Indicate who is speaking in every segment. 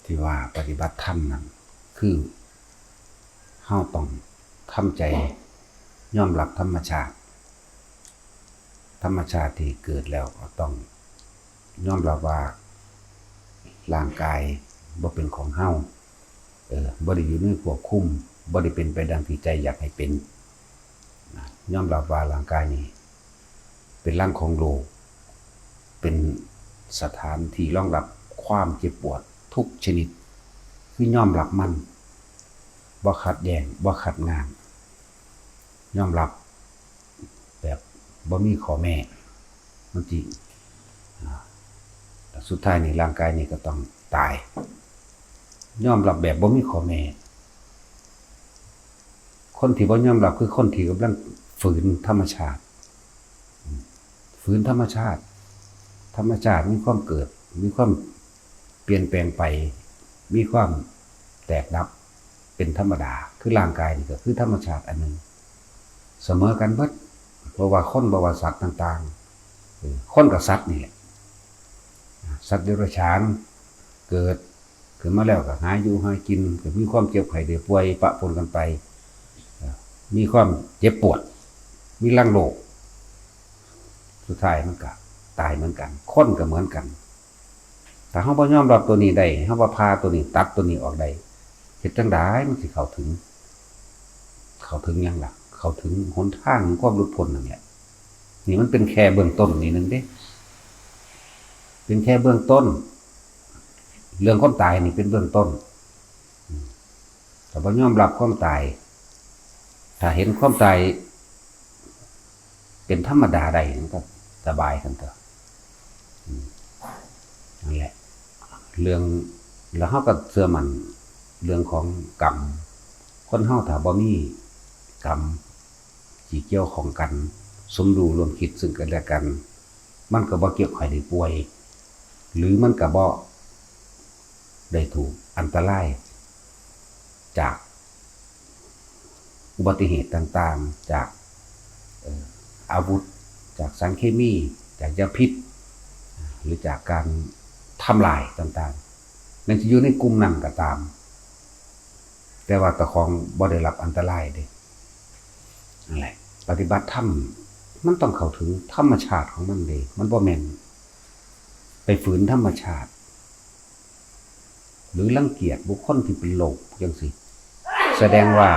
Speaker 1: ที่ว่าปฏิบัติธรรมนั้นคือเฮาต้องทำใจยอมรับธรรมชาติที่เกิดแล้วก็ต้องยอมรับว่าร่างกายบ่เป็นของเฮาบ่ได้อยู่ในควบคุมบ่ได้เป็นไปดังที่ใจอยากให้เป็นยอมรับว่าร่างกายนี้เป็นร่างของโลกเป็นสถานที่รองรับความเจ็บปวดทุกชนิดคือยอมรับมันบ่ขัดแย้งบ่ขัดงานยอมรับแบบบ่มีข้อแม้มันจริงแต่สุดท้ายนี่ร่างกายนี่ก็ต้องตายยอมรับแบบบ่มีข้อแม้คนที่บ่ยอมรับคือคนที่กำลังฝืนธรรมชาติธรรมชาติมีความเกิดมีความเปลี่ยนแปลงไปมีความแตกดับเป็นธรรมดาคือร่างกายนี่ก็คือธรรมชาติอันหนึ่งเสมอกันเบิดบ่ว่าคนบ่ว่าสัตว์ต่างๆคนกับสัตว์นี่แหละสัตว์เดรัจฉานเกิดขึ้นมาแล้วก็หาอยู่หากินก็มีความเจ็บไข้ได้ป่วยปะปนกันไปมีความเจ็บปวดมีรังโรคสุดท้ายมันก็ตายเหมือนกันคนก็เหมือนกันถ้าเฮาบ่ยอมรับตัวนี้ได้เฮาบ่พาตัวนี้ตัดตัวนี้ออกได้เฮ็ดจังได๋มันสิเข้าถึงหยังล่ะเข้าถึงหนทางของความหลุดพ้นนั่นแหละนี่มันเป็นแค่เบื้องต้นนิดนึงเด้เป็นแค่เบื้องต้นเรื่องความตายนี่เป็นเบื้องต้นถ้าบ่ยอมรับความตายถ้าเห็นความตายเป็นธรรมดาได้มันก็สบายกันเถอะนั่นแหละเรื่องแล้วเฮาก็เชื่อมั่นเรื่องของกรรมคนเฮาถ้าบ่มีกรรมที่เกี่ยวข้องกันสมรู้ร่วมคิดซึ่งกันและกันมันก็บ่เกี่ยวข้อยได้ป่วยหรือมันก็บ่ได้ถูกอันตรายจากอุบัติเหตุต่างๆจากอาวุธจากสารเคมีจากยาพิษหรือจากการทำลายต่างๆนั่นจะอยู่ในกลุ่มนั้นก็ตามแต่ว่าตะของบ่ได้รับอันตรายเด้นั่นแหละปฏิบัติธรรมมันต้องเข้าถึงธรรมชาติของมันเด้มันบ่แม่นไปฝืนธรรมชาติหรือรังเกียจบุคคลที่เป็นโลกจังซี่แสดงว่า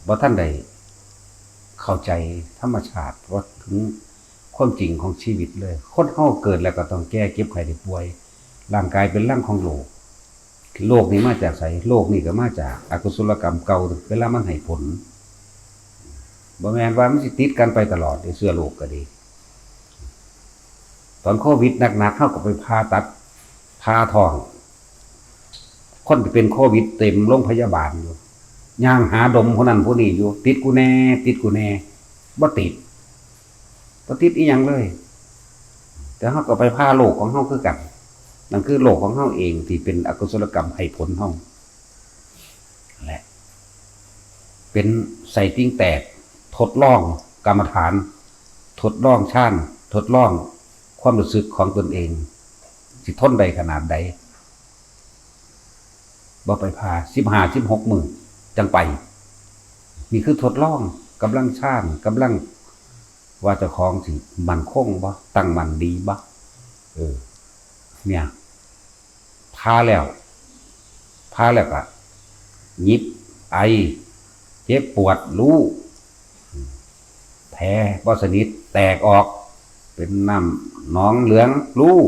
Speaker 1: บ่ทันได้เข้าใจธรรมชาติว่าถึงความจริงของชีวิตเลยคนเฮาเกิดแล้วก็ต้องแก่เก็บไข้ได้ป่วยร่างกายเป็นร่างของโลกนี้มาจากไสโลกนี้ก็มาจากอกุศลกรรมเก่าเวลามันให้ผลบ่แม่นว่ามันสิติดกันไปตลอดในเชื้อโรคก็ดีตอนโควิดหนักๆเฮาก็ไปผ่าตัดผ่าท้องคนที่เป็นโควิดเต็มโรงพยาบาลอยู่ย่างหาดมคนนั้นผู้นี้อยู่ติดกูแน่บ่ติดอีหยังเลยแต่เฮาก็ไปพาโลกของเฮาคือกันนั่นคือโลกของเฮาเองที่เป็นอกุศลกรรมให้ผลเฮาแหละเป็นไส้ติ่งแตกทดลองกรรมฐานทดลองฌานทดลองความรู้สึกของตนเองสิทนได้ขนาดใดบ่ไปพา15-16 มื้อจังไปนี่คือทดลองกำลังฌานกำลังว่าเจ้าของสิมั่นคงบ่ตั้งมั่นดีบ่เนี่ยพาแล้วก็หยิบไอเจ็บปวดรู้แผลบ่สนิทแตกออกเป็นน้ำหนองเหลืองรู้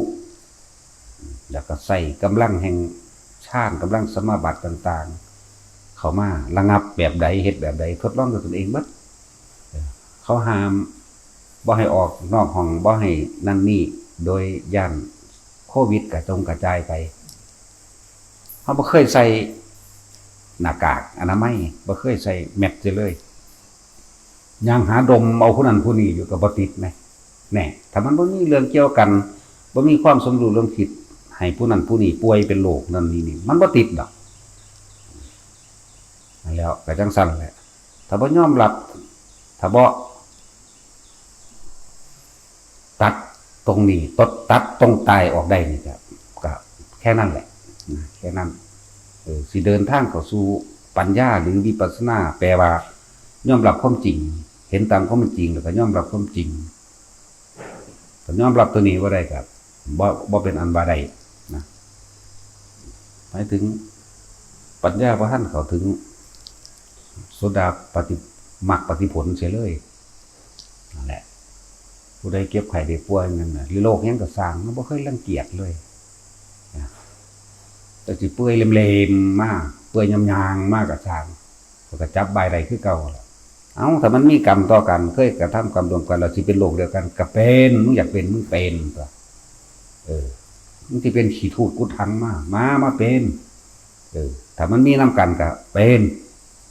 Speaker 1: แล้วก็ใส่กำลังแห่งฌานกำลังสมาบัติต่างๆเข้ามาระงับแบบใดเฮ็ดแบบใดทดลองด้วยตนเองเบิดเขาห้ามบ่ให้ออกนอกห้องบ่ให้นั่นนี่โดยย่านโควิดกระจายไปเฮาบ่เคยใส่หน้ากากอนามัยบ่เคยใส่แมสเลยย่างหาดมเอาผู้นั้นผู้นี้อยู่ก็บ่ติดแน่ถ้ามันบ่มีเรื่องเกี่ยวกันบ่มีความสมรู้ร่วมคิดให้ผู้นั้นผู้นี้ป่วยเป็นโรคนั่นนี่มันบ่ติดดอกนั่นแล้วก็จังซั่นแหละถ้าบ่ยอมรับถ้าบ่ตัดตรงนี้ตัดตรงตายออกได้นี่ก็แค่นั้นแหละ แค่นั้นสิเดินทางเข้าสู่ปัญญาหรือวิปัสสนาแปลว่ายอมรับความจริงเห็นตามความเป็นจริงแล้วก็ยอมรับความจริงถ้ายอมรับตัวนี้บ่ได้ครับบ่เป็นอันว่าได้นะหมายถึงปัญญาพระท่านเข้าถึงโสดาปฏิมรรคปฏิผลเสียเลยนั่นแหละผู้ใดเก็บไข่ได้ป่วยนั่นน่ะหรือโรคยังก็สร้างมันบ่เคยรังเกียจเลยแต่สิเปื่อยเลมๆมากเปื่อยยางๆมากก็สร้างก็จับใบใดคือเก่าถ้ามันมีกรรมต่อกันเคยกระทำกรรมรวมกันเราสิเป็นโรคเดียวกันก็เป็นมึงอยากเป็นมึงเป็นตัวมึงสิเป็นขี้ทูดกุดทังมาเป็นถ้ามันมีน้ำกันก็เป็น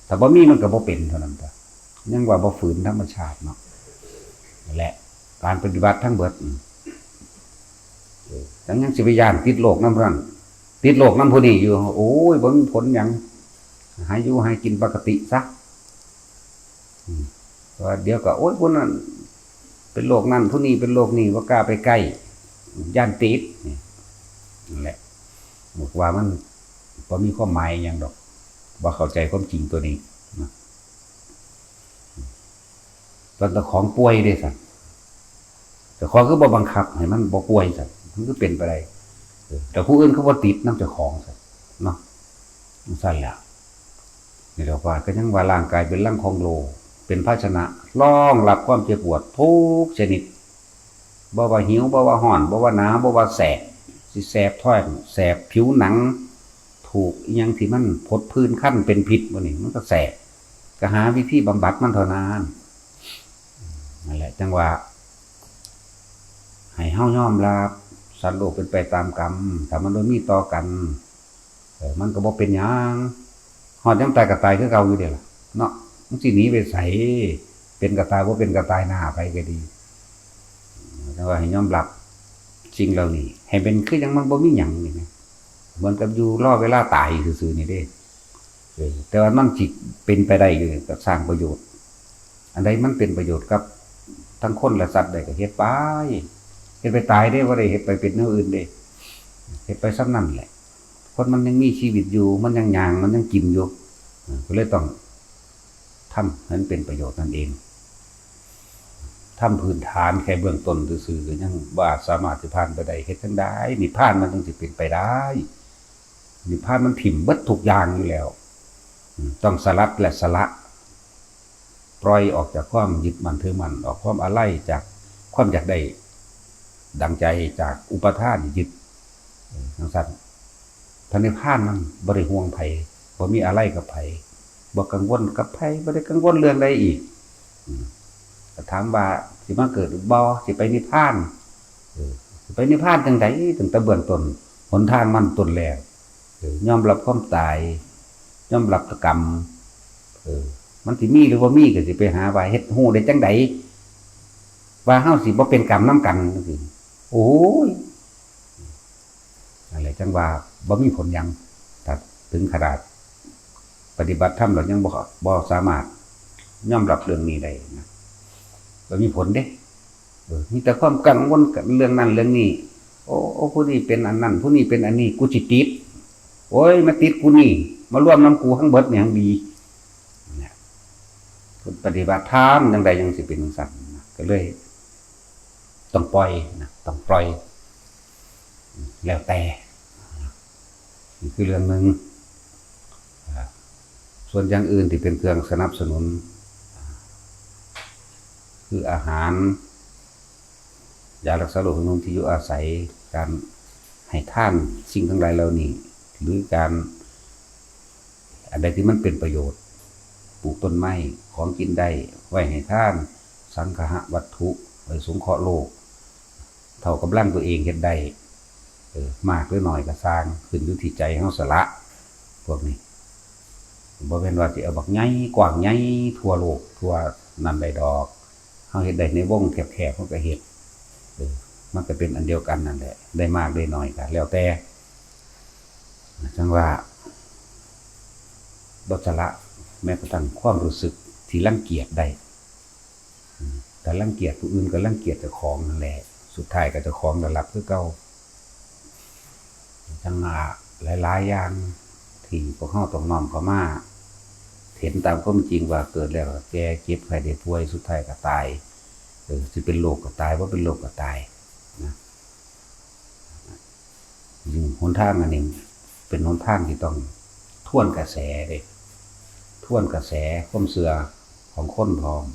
Speaker 1: ถ้าบ่มีมันก็บ่เป็นเท่านั้นตัวยังว่าบ่ฝืนธรรมชาติเนาะนั่นแหละการปฏิบัติทั้งเบิดยังสิไปย่านติดโรคน้ำนั้นติดโรคน้ำผู้นี้อยู่โอ้ยบ่มีผลหยังหายอยู่หายกินปกติซะว่าเดี๋ยวก็โอ๊ยผู้นั้นเป็นโรคนั้นผู้นี้เป็นโรคนี้ว่ากล้าไปใกล้ย่านติดนั่นแหละบอกว่ามันบ่มีความหมายหยังดอกบ่เข้าใจความจริงตัวนี้นะตอนตะของป่วยได้สั่นแต่ของคือบ่บังคับให้มันบ่ป่วยสั่นมันก็เป็นไปได้แต่ผู้อื่นเขาบ่ติดนำเจ้าของสั่นเนาะสั่นแหละนี่เราว่าก็ยังว่าร่างกายเป็นร่างของโลเป็นภาชนะรองรับความเจ็บปวดทุกชนิดบ่ว่าหิวบ่ว่าร้อนบ่ว่าหนาวบ่ว่าแสบสิแสบท้องแสบผิวหนังถูกอีหยังที่มันพดพื้นขั้นเป็นพิษบ่นี่มันก็แสบก็หาวิธีบำบัดมันเท่านั้นนั่นแหละจังว่าให้เฮายอมรับสัตว์โลกเป็นไปตามกรรมถ้ามันบ่มีต่อกันมันก็บ่เป็นหยังฮอดยามตายก็ตายคือเก่าอยู่เด้ล่ะเนาะมันสิหนีไปไสเป็นก็ตายบ่เป็นก็ตายหน้าไปก็ดีแต่ว่าให้ยอมรับสิ่งเหล่านี้ให้เป็นคือยังมันบ่มีหยังนี่นะเหมือนกับอยู่รอเวลาตายซื่อๆนี่เด้แต่ว่ามันสิเป็นไปได้อยู่ก็สร้างประโยชน์อันใดมันเป็นประโยชน์กับทั้งคนและสัตว์ได้ก็เฮ็ดไปเฮ็ดไปตายได้บ่ได้เฮ็ดไปเป็นแนวอื่นเด้เฮ็ดไปซ้ำนั่นแหละคนมันยังมีชีวิตอยู่มันยังย่างมันยังกินอยู่ก็เลยต้องทำให้มันเป็นประโยชน์นั่นเองทำพื้นฐานแค่เบื้องต้นซื่อๆก็ยังว่าสามารถสิผ่านไปได้เฮ็ดจังได๋นิพพานมันต้องสิเป็นไปได้นิพพานมันถิ่มเบิดทุกอย่างอยู่แล้วต้องสลัดและสละปล่อยออกจากความยึดมั่นถือมั่นออกความอาลัยจากความอยากได้ดังใจจากอุปทานยึดจังซั่นพระนิพพานมันบ่ได้ห่วงไผบ่มีอะไรกับไผบ่กังวลกับไผบ่ได้กังวลเรื่องใดอีกถามว่าสิมาเกิดหรือบ่สิไปนิพพานสิไปนิพพานจังได๋ตั้งแต่เบื้องต้นหนทางมันต้นแล้วยอมรับความตายยอมรับกรรมมันสิมีหรือบ่มีก็สิไปหาว่าเฮ็ดฮู้ได้จังได๋ว่าเฮาสิบ่เป็นกรรมนำกันจังซี่โอ้ยอะไรจังว่าบ่มีผลหยังถ้าถึงขนาดปฏิบัติธรรมแล้วยังบ่สามารถยอมรับเรื่องนี้ได้นะบ่มีผลเด้มีแต่ความกังวลกับเรื่องนั้นเรื่องนี้โอ้ผู้นี้เป็นอันนั้นผู้นี้เป็นอันนี้กูสิติดโอ้ยมาติดกูนี่มาร่วมนำกูทั้งเบิดนี่หังดีเนี่ยปฏิบัติธรรมจังใดจังสิเป็นจังซั่นก็เลยต้องปล่อยนะต้องปล่อยแล้วแต่นี่คือเรื่องนึงส่วนอย่างอื่นที่เป็นเครื่องสนับสนุนคืออาหารยารักษาโรคนุ่มที่อยู่อาศัยการให้ท่านสิ่งทั้งหลายเหล่านี้หรือการอะไรที่มันเป็นประโยชน์ปลูกต้นไม้ของกินได้ไว้ให้ท่านสังฆะวัตถุไว้สงเคราะห์โลกเท่ากับร่างตัวเองเฮ็ดได้มากหรือน้อยก็สร้างขึ้นอยู่ที่ใจเฮาสละพวกนี้บ่แม่นว่าสิเอาบักใหญ่กว้างใหญ่ทั่วโลกทั่วนั้นได้ดอกเฮาเฮ็ดได้ในวงแคบๆเฮาก็เฮ็ดมันก็เป็นอันเดียวกันนั่นแหละได้มากได้น้อยก็แล้วแต่จังว่าบ่สละแม้กระทั่งความรู้สึกที่รังเกียจได้แต่รังเกียจผู้อื่นก็รังเกียจเจ้าของนั่นแหละสุดท้ายก็เจ้าของได้รับคือเก่าจังว่า หลายๆอย่างที่พวกเขาต้องน้อมเข้ามาเห็นตามความจริงว่าเกิดแล้วแก่เจ็บไข้ได้ป่วยสุดท้ายก็ตายสิเป็นโรคก็ตายว่าเป็นโรคก็ตายนะยิ่งหนทางอันนี้เป็นหนทางที่ต้องท่วนกระแสเด้ท่วนกระแสความเสื่อของคนพร้อม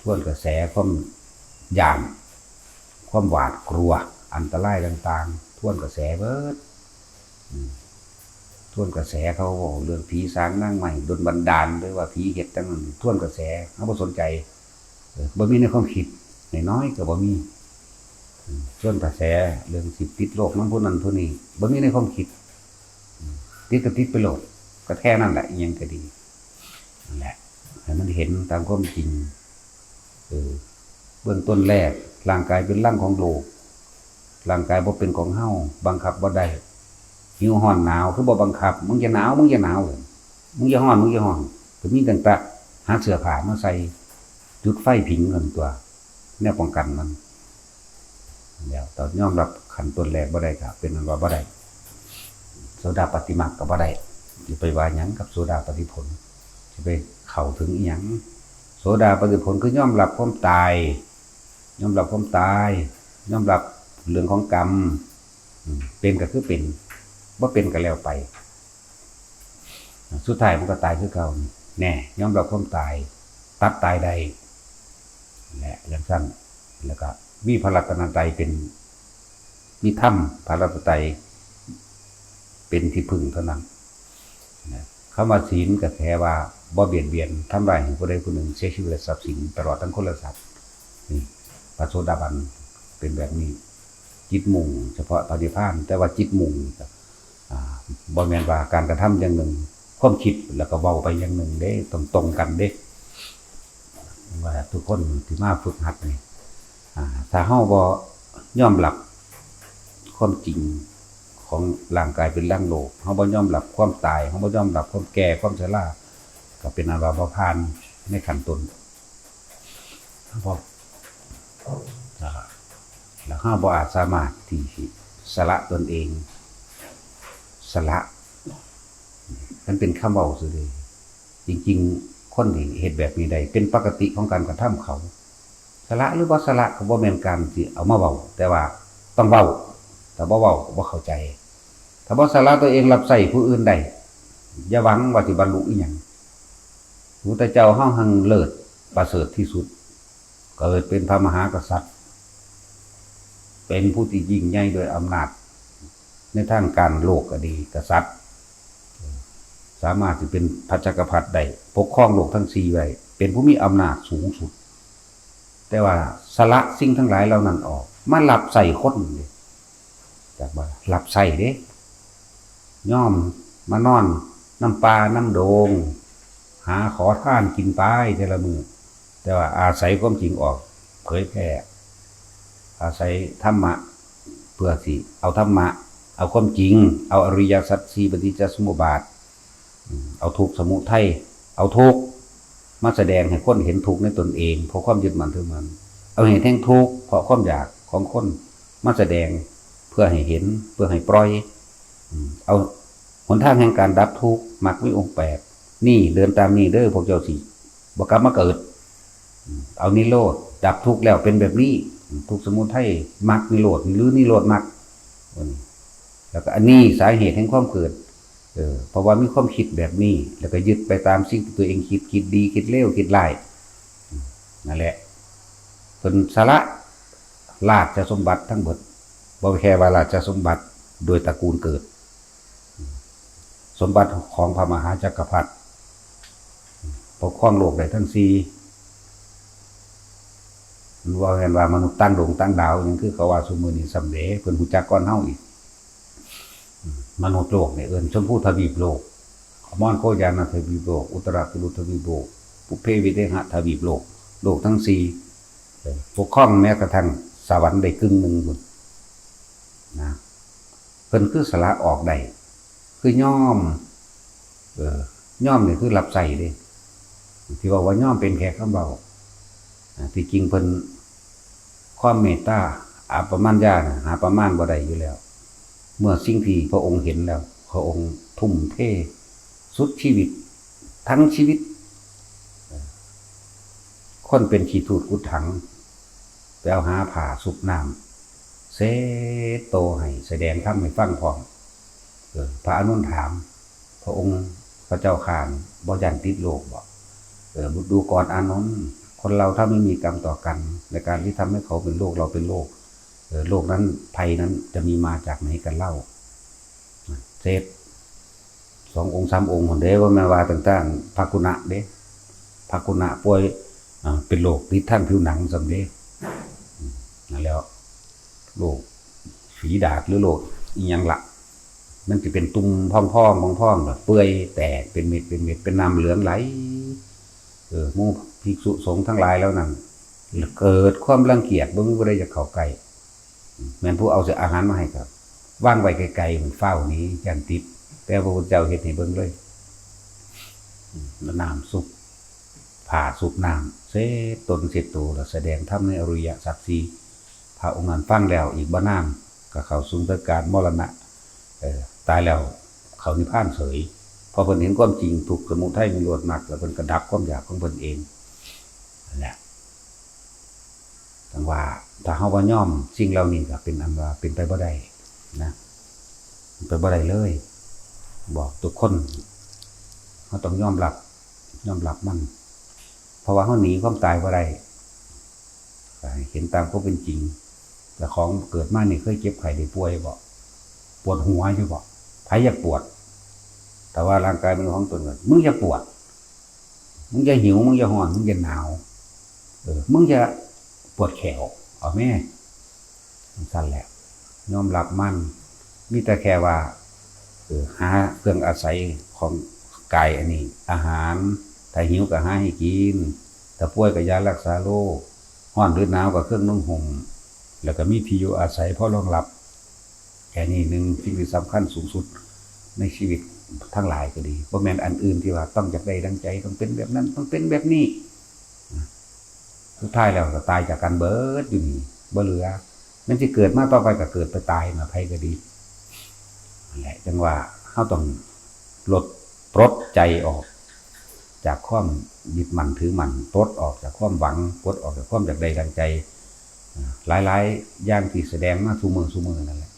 Speaker 1: ท่วนกระแสความยานความหวาดกลัวอันตรายต่างๆท่วนกระแสเบิดท่วนกระแสเขาบอกเรื่องผีสางนั่งใหม่โดนบันดาลหรือว่าผีเห็ดตั้งนั้นท่วนกระแสเขาบ่สนใจบ่มีในความคิดน้อยก็บ่มีท่วนกระแสเรื่องสิติดโรคนั้นพวกนั้นพวกนี้บ่มีในความคิดติดก็ติดไปโลดก็แค่นั้นแหละยังก็ดีนั่นแหละให้มันเห็นตามความจริงเบื้องต้นแรกร่างกายเป็นร่างของโลกร่างกายบ่เป็นของเฮาบังคับบ่ได้หิวร้อนหนาวคือบ่บังคับมึงจะหนาวมึงจะหนาวมึงจะร้อนมึงจะร้อนก็มีตั้งแต่หาเสื้อผ้ามาใส่จุดไฟผิงกันตัวแนวป้องกันมันแล้วตอนยอมรับขั้นต้นแรกบ่ได้ก็เป็นอันว่าบ่ได้โสดาปัตติมรรคก็บ่ได้สิไปว่าหยังกับโสดาปัตติผลสิไปเข้าถึงอีหยังโสดาปัตติผลคือยอมรับความตายยอมรับความตายยอมรับเรื่องของกรรมเป็นก็คือเป็นบ่เป็นก็แล้วไปสุดท้ายมันก็ตายคือเก่าแน่ยอมรับความตายตัดตายได้แหละอย่างสั้นแล้วก็มีพระรัตนตรัยเป็นมีธรรมพระรัตนตรัยเป็นที่พึ่งเท่านั้นคำว่าศีลก็แค่ว่าบ่เบียดเบียนทำร้ายผู้ใดผู้หนึ่งเสียชีวิตและทรัพย์สินตลอดทั้งคนและสัตว์นี่พระโสดาบันเป็นแบบนี้จิตมุ่งเฉพาะปฏิภาณแต่ว่าจิตมุ่งบ่แม่นว่าการกระทำอย่างหนึ่งความคิดแล้วก็เว้าไปอย่างหนึ่งเด้ตรงกันเด้ว่าทุกคนที่มาฝึกหัดนี่ถ้าเฮาบ่ยอมรับความจริงของร่างกายเป็นร่างโลกเฮาบ่ยอมรับความตายเฮาบ่ยอมรับความแก่ความชราก็เป็นอันว่าบ่ผ่านในขั้นต้นเพราะแล้วเฮาบ่อาจสามารถที่สละตนเองสละมันเป็นคำเว้าซื่อเลยจริงๆคนที่เฮ็ดแบบนี้ได้เป็นปกติของการกระทำเขาสละหรือบ่สละก็บ่แม่นการสิเอามาเว้าแต่ว่าต้องเว้าถ้าบ่เว้าก็บ่เข้าใจถ้าบ่สละตัวเองรับใช้ผู้อื่นได้อย่าหวังว่าสิบรรลุอีหยังพระพุทธเจ้าเฮาหังเลิศประเสริฐที่สุดเกิดเป็นพระมหากษัตริย์เป็นผู้ที่ยิ่งใหญ่โดยอำนาจในทางการโลกก็ดีกษัตริย์สามารถที่เป็นพระจักรพรรดิได้ปกครองโลกทั้ง4ไว้เป็นผู้มีอำนาจสูงสุดแต่ว่าสละสิ่งทั้งหลายเหล่านั้นออกมารับใส่คนเลยจากว่ารับใส่เด้ย่อมมานอนน้ำปลาน้ำโดงหาขอทานกินไปแต่ละมือแต่ว่าอาศัยความจริงออกเผยแพร่อาศัยธรรมะเพื่อสิเอาธรรมะเอาความจริงเอาอริยสัจสี่ปฏิจจสมุปบาทเอาทุกข์สมุทัยเอาทุกข์มาแสดงให้คนเห็นทุกข์ในตนเองเพราะความยึดมั่นถือมั่นเอาเหตุแห่งทุกข์เพราะความอยากของคนมาแสดงเพื่อให้เห็นเพื่อให้ปล่อยเอาหนทางแห่งการดับทุกข์มรรคมีองค์8นี่เดินตามนี่เด้อพวกเจ้าสิบ่กลับมาเกิดเอานิโรธดับทุกข์แล้วเป็นแบบนี้ทุกข์สมุทัยมรรคนิโรธหรือนิโรธมรรคแล้วก็อันนี้สาเหตุแห่งความเกิดเพราะว่ามีความคิดแบบนี้แล้วก็ยึดไปตามสิ่งที่ตัวเองคิดดีคิดเลวคิดร้ายนั่นแหละเพิ่นสละราชสมบัติทั้งหมดบ่แค่ว่าราชสมบัติโดยตระกูลเกิดสมบัติของพระมหาจักรพรรดิปกครองโลกได้ทั้ง4ว่ากันว่ามนุษย์ตั้งดวงตั้งดาวยังคือเขาว่าซุมื้อนี้สำเร็จเพิ่นฮู้จักก่อนเฮาอีกมนุษย์โลกเนี่ยเอิ้นชมพูทวีปโลกมอนโคยานะทวีปโลกอุตรากุลุทวีปโลกปุเพวิเทหะทวีปโลกโลกทั้ง4ปกครองแม้กระทั่งสวรรค์ได้ครึ่งนึงพุ่นนะเพิ่นคือสละออกได้คือย่อมนี่คือรับใส่เด้ที่ว่าย่อมเป็นแค่คำเว้าที่จริงเพิ่นความเมตตาอาปมัญญาหาประมาณบ่ได้อยู่แล้ว เมื่อสิ่งที่พระองค์เห็นแล้วพระองค์ทุ่มเทสุดชีวิตทั้งชีวิตคนเป็นขี้ทูดกุดถังไปเอาหาผ่าสุบน้ำเสโตให้แสดงธรรมให้ฟังพร้อมพระอานนท์ถามพระองค์พระเจ้าข่านบ่ยันติดโลกบอกดูก่อนอานนท์คนเราถ้าไม่มีกรรมต่อกันในการที่ทำให้เขาเป็นโลกเราเป็นโลกโลกนั้นภัยนั้นจะมีมาจากไหนกันเล่าเซฟ2 องค์ 3 องค์คนเด้ว่าแม่ว่าต่างๆภากุณะเด้ภากุณะป่วยเป็นโรคติดทางผิวหนังสำเร็จนั่นแล้วโรคฝีดาษหรือโรคอีหยังละมันจะเป็นตุ่มพองๆแบบเปื่อยแตกเป็นเม็ดเป็นน้ำเหลืองไหลหมู่ภิกษุสงฆ์ทั้งหลายแล้วนั่นเกิดความรังเกียจบ่มีผู้ใดจะเข้าใกล้แม่นผู้เอาอาหารมาให้ครับว่างไว้ไกลๆมันเฝ้านี้ยันติดแต่พระพุทธเจ้าเฮ็ดให้เบิ่งเลยน้ำสุกผ่าสุกน้ำเสตนเสตโตแล้วแสดงธรรมในอริยสัจสี่พระองค์นั้นฟังแล้วอีกบ่นานก็เข้าสู่การมรณะตายแล้วเขานิพพานเฉยพอเพิ่นเห็นความจริงทุกข์สมุทัยนิโรธมรรคแล้วเพิ่นก็ดับความอยากของเพิ่นเองนั่นแหละจังว่าถ้าเฮาบ่ยอมสิ่งเหล่านี้ก็เป็นอันว่าเป็นไปบ่ได้นะเป็นไปบ่ได้เลยบอกทุกคนเฮาต้องยอมรับมันเพราะว่าเฮาหนีความตายบ่ได้เห็นตามความเป็นจริงแต่ของเกิดมานี่เคยเจ็บไข้ได้ป่วยบ่ปวดหัวอยู่บ่ไผอยากปวดแต่ว่าร่างกายมันของตนก่อนมึงอย่าปวดมึงอย่าหิวมึงอย่าร้อนมึงอย่าหนาวมึงอย่าปวดแขวเอาแม่สั่นแหละยอมรับมันมีแต่แค่ว่าหาเครื่องอาศัยของกายอันนี้อาหารถ้าหิวก็หาให้กินถ้าป่วยก็ยารักษาโรคร้อนหรือหนาวก็เครื่องนุ่งห่มแล้วก็มีที่อยู่อาศัยพอรองรับแค่นี้นึงสิ่งที่สำคัญสูงสุดในชีวิตทั้งหลายก็ดีบ่แม่นอันอื่นที่ว่าต้องอยากได้ดังใจต้องเป็นแบบนั้นต้องเป็นแบบนี้สุดท้ายแล้วก็ตายจากกันเบิดอยู่นี่บ่เหลือมันสิเกิดมาต่อไปก็เกิดไปตายมาไผก็ดีนั่นแหละจังว่าเฮาต้องปลดใจออกจากความยึดมั่นถือมั่นปลดออกจากความหวังปลดออกจากความอยากได้ดังใจหลายๆอย่างที่แสดงมาซุมื้อนั่นแหละ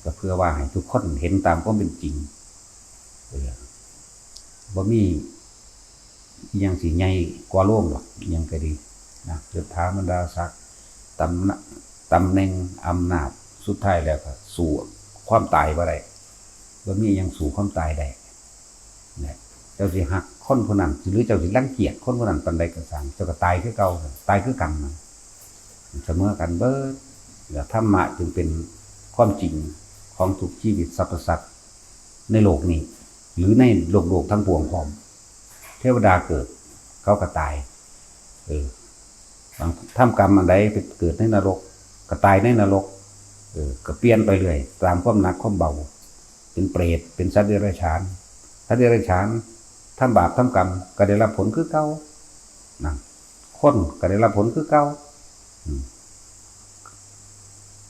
Speaker 1: ก็เพื่อว่าให้ทุกคนเห็นตามความเป็นจริงบ่มีอิหยังสิใหญ่กว่าโลกหรอกอิหยังก็ดีนะยศถาบรรดาศักดิ์ตำแหน่งอำนาจสุดท้ายแล้วก็สู้ความตายบ่ได้บ่มีอิหยังสู้ความตายได้นะเจ้าสิหักคนผู้นั้นหรือเจ้าสิรังเกียจคนผู้นั้นปานใดก็ตามเจ้าก็ตายคือเก่าตายคือกันเสมอกันเบิดแล้วธรรมะจึงเป็นความจริงของทุกชีวิตสรรพสัตว์ในโลกนี้หรือในโลกทั้งปวงพร้อมเทวดาเกิดเขาก็ตายทำกรรมอันใดไปเกิดในนรกก็ตายในนรกก็เปลี่ยนไปเรื่อยตามความหนักความเบาเป็นเปรตเป็นสัตว์เดรัจฉานทำบาปทำกรรมก็ได้รับผลคือเก่านั่นคนก็ได้รับผลคือเก่า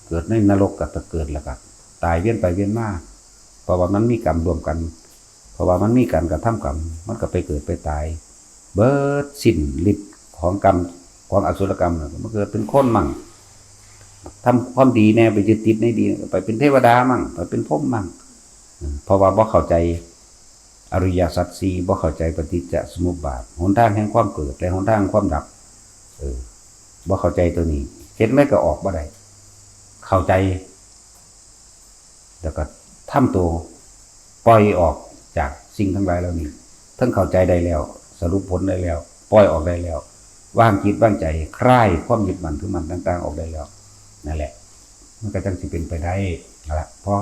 Speaker 1: เกิดในนรกก็จะเกิดแล้วก็ตายเวียนไปเวียนมาเพราะว่ามันมีกรรมรวมกันเพราะว่ามันมีการกระทำกรรมมันก็ไปเกิดไปตายเบิดสิ้นฤทธิ์ของกรรมของอสุรกรรมมันเกิดเป็นคนมั่งทำความดีแน่ไปยึดติดในดีไปเป็นเทวดามั่งไปเป็นพรหมมั่งเพราะว่าบ่เข้าใจอริยสัจสี่บ่เข้าใจปฏิจจสมุปบาทหนทางแห่งความเกิดและหนทางความดับบ่เข้าใจตัวนี้เฮ็ดไม่ก็ออกบ่ได้เข้าใจแล้วก็ทำตัวปล่อยออกจากสิ่งทั้งหลายเหล่านี้ทั้งเข้าใจได้แล้วสรุปผลได้แล้วปล่อยออกได้แล้ววางจิตวางใจคลายความยึดมั่นถือมั่นต่างๆออกได้แล้วนั่นแหละมันก็จังสิเป็นไปได้นั่นแหละเพราะ